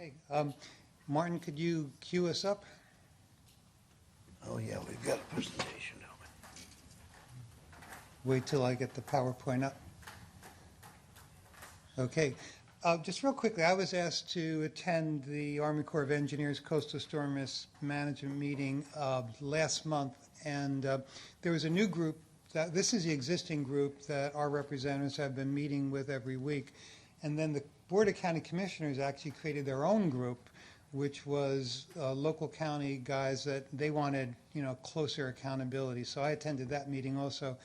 Okay. Martin, could you cue us up? Oh, yeah, we've got a presentation, don't we? Wait till I get the PowerPoint up. Okay. Just real quickly, I was asked to attend the Army Corps of Engineers Coastal Storm Risk Management meeting last month, and there was a new group. This is the existing group that our representatives have been meeting with every week, and then the Board of County Commissioners actually created their own group, which was local county guys that they wanted, closer accountability. So I attended that meeting also.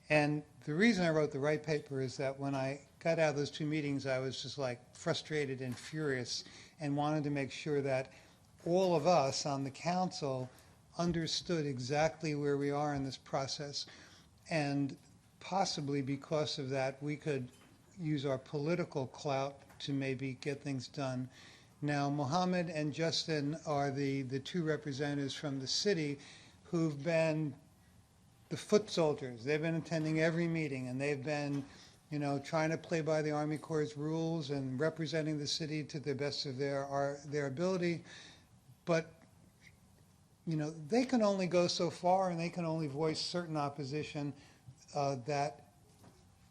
And the reason I wrote the right paper is that when I got out of those two meetings, I was just like frustrated and furious and wanted to make sure that all of us on the council understood exactly where we are in this process. And possibly because of that, we could use our political clout to maybe get things done. Now, Mohammed and Justin are the two representatives from the city who've been the foot soldiers. They've been attending every meeting, and they've been, trying to play by the Army Corps' rules and representing the city to the best of their ability. But, they can only go so far, and they can only voice certain opposition that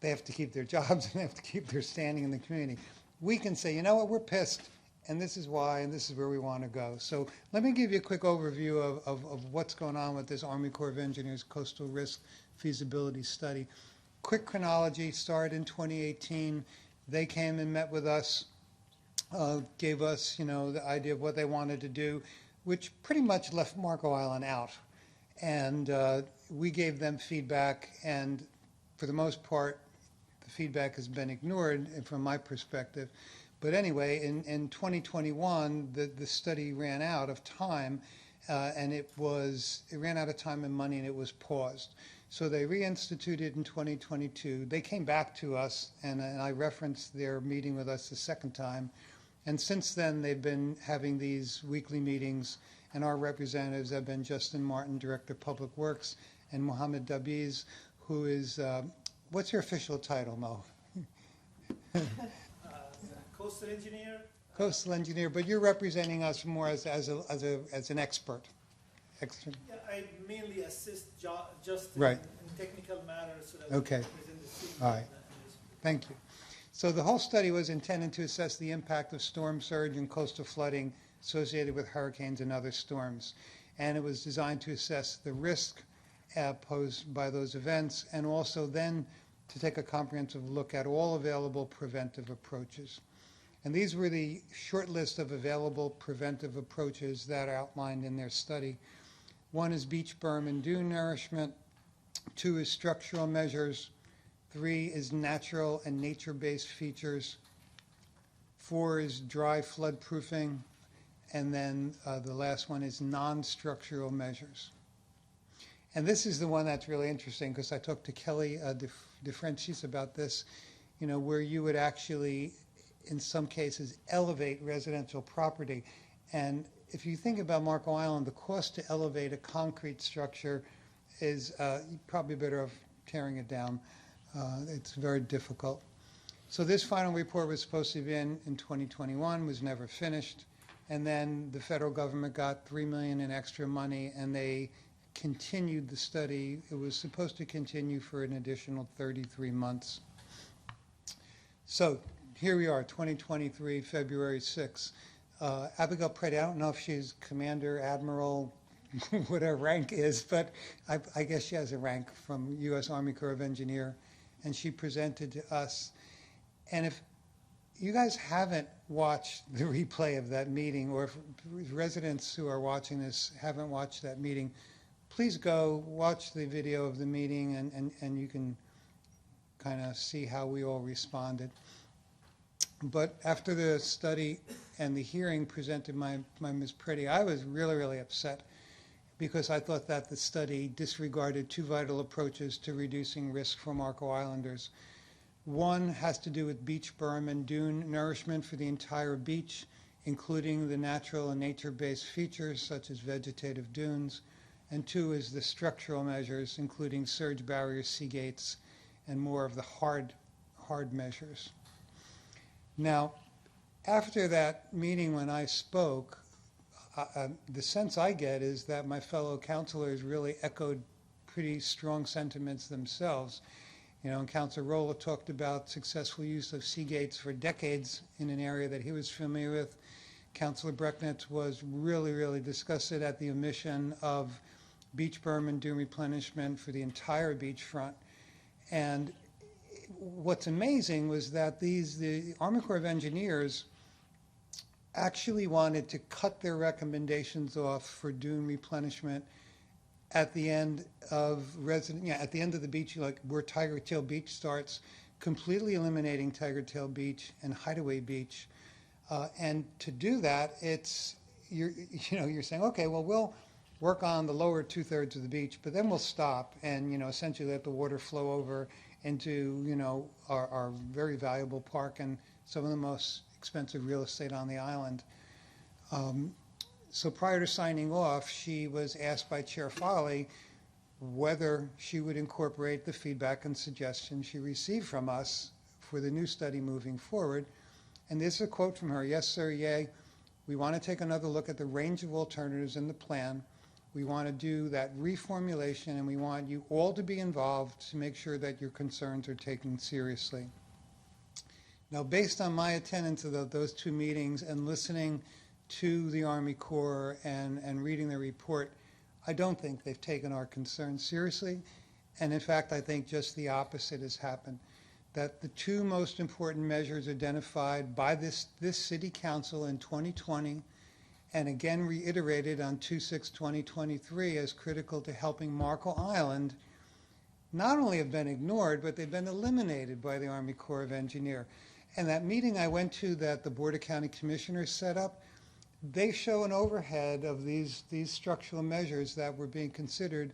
they have to keep their jobs and they have to keep their standing in the community. We can say, you know what, we're pissed, and this is why, and this is where we want to go. So let me give you a quick overview of what's going on with this Army Corps of Engineers Coastal Risk Feasibility Study. Quick chronology, started in 2018. They came and met with us, gave us, the idea of what they wanted to do, which pretty much left Marco Island out. And we gave them feedback, and for the most part, the feedback has been ignored from my perspective. But anyway, in 2021, the study ran out of time, and it ran out of time and money, and it was paused. So they reinstituted in 2022. They came back to us, and I referenced their meeting with us the second time. And since then, they've been having these weekly meetings, and our representatives have been Justin Martin, Director of Public Works, and Mohammed Dabiz, who is, what's your official title, Mo? Coastal engineer. Coastal engineer, but you're representing us more as an expert. Yeah, I mainly assist Justin Right. in technical matters so that Okay. we can present the city. All right. Thank you. So the whole study was intended to assess the impact of storm surge and coastal flooding associated with hurricanes and other storms. And it was designed to assess the risk posed by those events, and also then to take a comprehensive look at all available preventive approaches. And these were the short list of available preventive approaches that are outlined in their study. One is beach berm and dune nourishment. 2 is structural measures. 3 is natural and nature-based features. 4 is dry flood proofing. And then the last one is non-structural measures. And this is the one that's really interesting, because I talked to Kelly DeFrancis about this, where you would actually, in some cases, elevate residential property. And if you think about Marco Island, the cost to elevate a concrete structure is probably better off tearing it down. It's very difficult. So this final report was supposed to be in 2021, was never finished. And then the federal government got $3 million in extra money, and they continued the study. It was supposed to continue for an additional 33 months. So here we are, 2023, February 6th. Abigail Prady, I don't know if she's commander, admiral, what her rank is, but I guess she has a rank from U.S. Army Corps of Engineer, and she presented to us. And if you guys haven't watched the replay of that meeting, or if residents who are watching this haven't watched that meeting, please go watch the video of the meeting, and you can kind of see how we all responded. But after the study and the hearing presented by Ms. Prady, I was really, really upset, because I thought that the study disregarded 2 vital approaches to reducing risk for Marco Islanders. One has to do with beach berm and dune nourishment for the entire beach, including the natural and nature-based features such as vegetative dunes. And 2 is the structural measures, including surge barriers, sea gates, and more of the hard measures. Now, after that meeting when I spoke, the sense I get is that my fellow councilors really echoed pretty strong sentiments themselves. You know, and Councilor Rolla talked about successful use of sea gates for decades in an area that he was familiar with. Councilor Brecknitz was really disgusted at the omission of beach berm and dune replenishment for the entire beachfront. And what's amazing was that the Army Corps of Engineers actually wanted to cut their recommendations off for dune replenishment at the end of at the end of the beach, like where Tiger Tail Beach starts, completely eliminating Tiger Tail Beach and Hideaway Beach. And to do that, you're saying, okay, well, we'll work on the lower 2/3 of the beach, but then we'll stop and essentially let the water flow over into our very valuable park and some of the most expensive real estate on the island. So prior to signing off, she was asked by Chair Foley whether she would incorporate the feedback and suggestions she received from us for the new study moving forward. And this is a quote from her: "Yes, sir, yay. We want to take another look at the range of alternatives in the plan. We want to do that reformulation, and we want you all to be involved to make sure that your concerns are taken seriously." Now, based on my attendance of those two meetings and listening to the Army Corps and reading the report, I don't think they've taken our concerns seriously. And in fact, I think just the opposite has happened. That the two most important measures identified by this City Council in 2020 and again reiterated on 2/6/2023 as critical to helping Marco Island not only have been ignored, but they've been eliminated by the Army Corps of Engineers. And that meeting I went to that the Board of County Commissioners set up, they show an overhead of these structural measures that were being considered,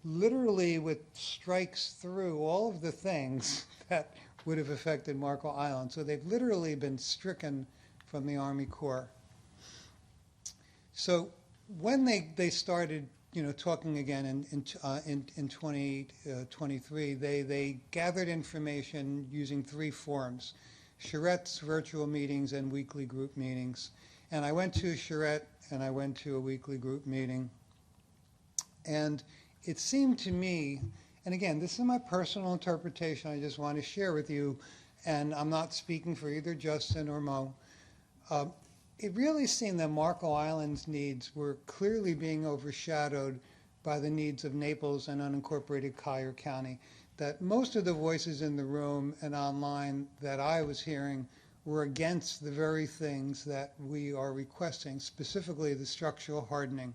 literally with strikes through all of the things that would have affected Marco Island. So they've literally been stricken from the Army Corps. So when they started talking again in 2023, they gathered information using three forums: charrettes, virtual meetings, and weekly group meetings. And I went to a charrette and I went to a weekly group meeting. And it seemed to me, and again, this is my personal interpretation, I just want to share with you, and I'm not speaking for either Justin or Mo, it really seemed that Marco Island's needs were clearly being overshadowed by the needs of Naples and unincorporated Collier County. That most of the voices in the room and online that I was hearing were against the very things that we are requesting, specifically the structural hardening.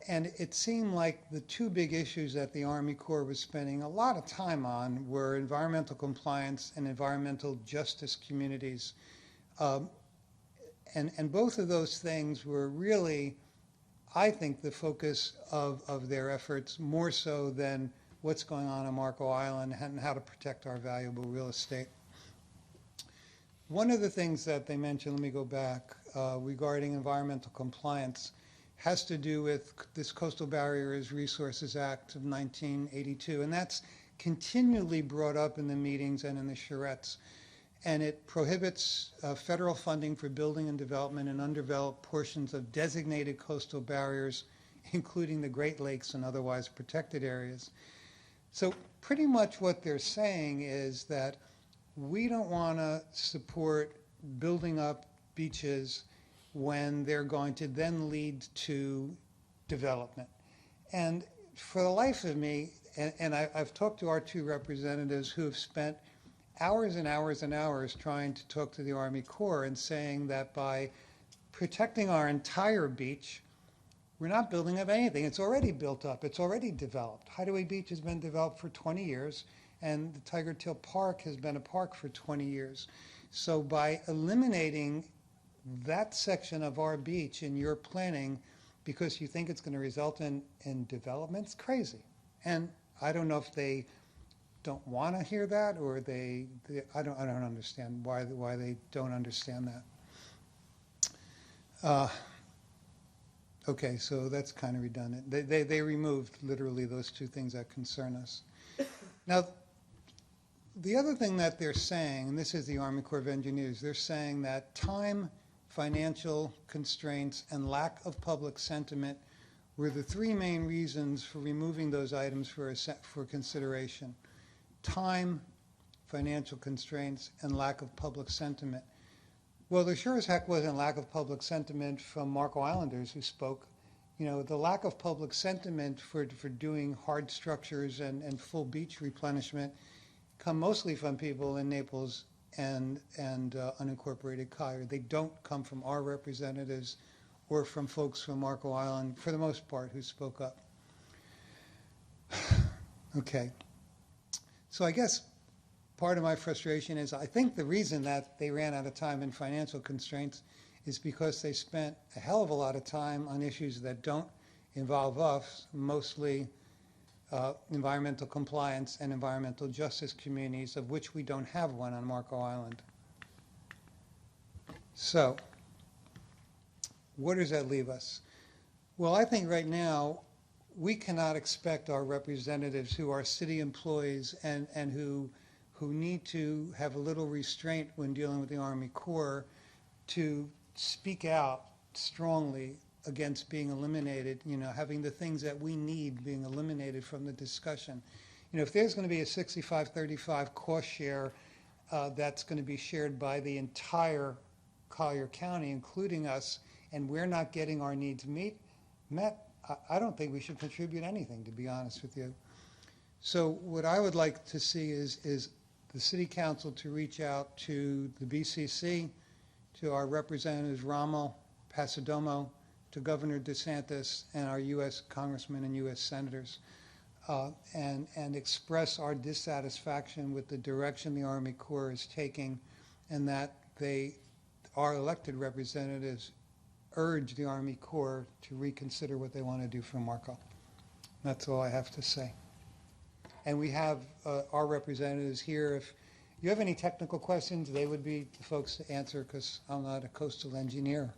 And it seemed like the two big issues that the Army Corps was spending a lot of time on were environmental compliance and environmental justice communities. And both of those things were really, I think, the focus of their efforts, more so than what's going on Marco Island and how to protect our valuable real estate. One of the things that they mentioned, let me go back, regarding environmental compliance has to do with this Coastal Barriers Resources Act of 1982, and that's continually brought up in the meetings and in the charrettes. And it prohibits federal funding for building and development in undeveloped portions of designated coastal barriers, including the Great Lakes and otherwise protected areas. So pretty much what they're saying is that we don't want to support building up beaches when they're going to then lead to development. And for the life of me, and I've talked to our two representatives who have spent hours and hours and hours trying to talk to the Army Corps and saying that by protecting our entire beach, we're not building up anything. It's already built up. It's already developed. Hideaway Beach has been developed for 20 years, and the Tiger Tail Park has been a park for 20 years. So by eliminating that section of our beach in your planning because you think it's going to result in development, it's crazy. And I don't know if they don't want to hear that, or I don't understand why they don't understand that. Okay, so that's kind of redundant. They removed literally those two things that concern us. Now, the other thing that they're saying, and this is the Army Corps of Engineers, they're saying that time, financial constraints, and lack of public sentiment were the three main reasons for removing those items for consideration. Time, financial constraints, and lack of public sentiment. Well, there sure as heck wasn't lack of public sentiment from Marco Islanders who spoke. You know, the lack of public sentiment for doing hard structures and full beach replenishment come mostly from people in Naples and unincorporated Collier. They don't come from our representatives or from folks from Marco Island, for the most part, who spoke up. Okay. So I guess part of my frustration is I think the reason that they ran out of time and financial constraints is because they spent a hell of a lot of time on issues that don't involve us, mostly environmental compliance and environmental justice communities, of which we don't have one on Marco Island. So, where does that leave us? Well, I think right now we cannot expect our representatives who are city employees and who need to have a little restraint when dealing with the Army Corps to speak out strongly against being eliminated, you know, having the things that we need being eliminated from the discussion. You know, if there's going to be a 65-35 cost share that's going to be shared by the entire Collier County, including us, and we're not getting our needs met, I don't think we should contribute anything, to be honest with you. So what I would like to see is the City Council to reach out to the BCC, to our representatives Rommel, Pasadomo, to Governor DeSantis, and our U.S. congressmen and U.S. senators, and express our dissatisfaction with the direction the Army Corps is taking, and that our elected representatives urge the Army Corps to reconsider what they want to do for Marco. That's all I have to say. And we have our representatives here. If you have any technical questions, they would be the folks to answer, because I'm not a coastal engineer.